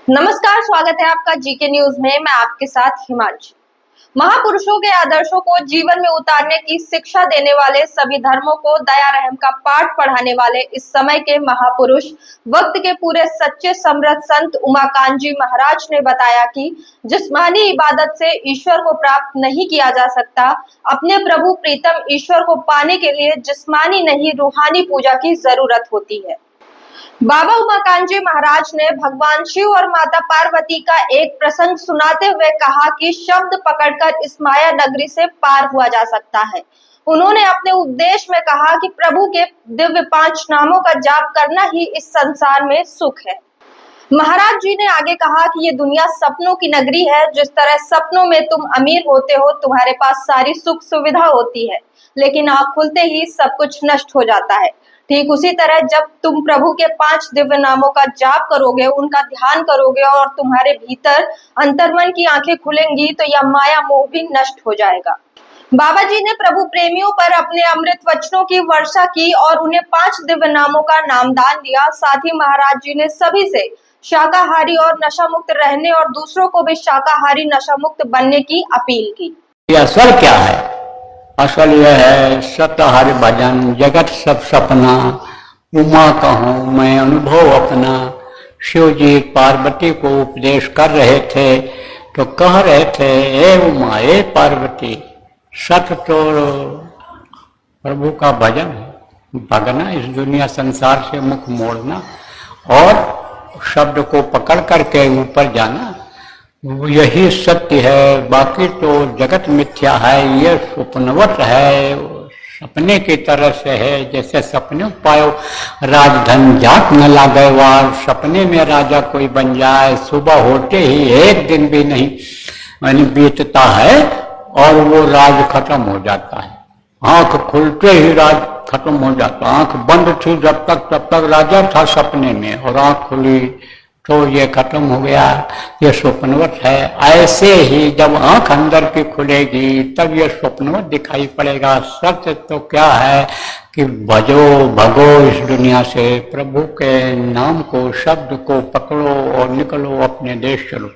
नमस्कार, स्वागत है आपका जीके न्यूज में। मैं आपके साथ हिमांशी। महापुरुषों के आदर्शों को जीवन में उतारने की शिक्षा देने वाले, सभी धर्मों को दया रहम का पाठ पढ़ाने वाले इस समय के महापुरुष, वक्त के पूरे सच्चे समर्थ संत उमाकांत जी महाराज ने बताया कि जिस्मानी इबादत से ईश्वर को प्राप्त नहीं किया जा सकता। अपने प्रभु प्रीतम ईश्वर को पाने के लिए जिस्मानी नहीं, रूहानी पूजा की जरूरत होती है। बाबा उमाकांत जी महाराज ने भगवान शिव और माता पार्वती का एक प्रसंग सुनाते हुए कहा कि शब्द पकड़कर इस माया नगरी से पार हुआ जा सकता है। उन्होंने अपने उपदेश में कहा कि प्रभु के दिव्य 5 नामों का जाप करना ही इस संसार में सुख है। महाराज जी ने आगे कहा कि ये दुनिया सपनों की नगरी है। जिस तरह सपनों में तुम अमीर होते हो, तुम्हारे पास सारी सुख सुविधा होती है, लेकिन आँख खुलते ही सब कुछ नष्ट हो जाता है। ठीक उसी तरह जब तुम प्रभु के 5 दिव्य नामों का जाप करोगे, उनका ध्यान करोगे और तुम्हारे भीतर अंतर्मन की आंखें खुलेंगी, तो यह माया मोह भी नष्ट हो जाएगा। बाबा जी ने प्रभु प्रेमियों पर अपने अमृत वचनों की वर्षा की और उन्हें 5 दिव्य नामों का नामदान दिया। साथ ही महाराज जी ने सभी से शाकाहारी और नशा मुक्त रहने और दूसरों को भी शाकाहारी नशा मुक्त बनने की अपील की। असर क्या है? असल यह है सत्यहरि भजन, जगत सब सपना, उमा कहूँ मैं अनुभव अपना। शिव जी पार्वती को उपदेश कर रहे थे तो कह रहे थे, ए उमा, ए पार्वती, सत्य तो प्रभु का भजन है, भगना, इस दुनिया संसार से मुख मोड़ना और शब्द को पकड़ करके ऊपर जाना, यही सत्य है। बाकी तो जगत मिथ्या है, ये स्वप्नवत है, सपने की तरह से है। जैसे सपने पायो राजधन जात न लागे वार, सपने में राजा कोई बन जाए, सुबह होते ही एक दिन भी नहीं बीतता है और वो राज खत्म हो जाता है। आंख खुलते ही राज खत्म हो जाता। आंख बंद थी जब तक, तब तक राजा था सपने में, और आंख खुली तो ये खत्म हो गया, ये स्वप्नवत है। ऐसे ही जब आंख अंदर की खुलेगी तब ये स्वप्नवत दिखाई पड़ेगा। सत्य तो क्या है कि भगो इस दुनिया से, प्रभु के नाम को, शब्द को पकड़ो और निकलो, अपने देश चलो।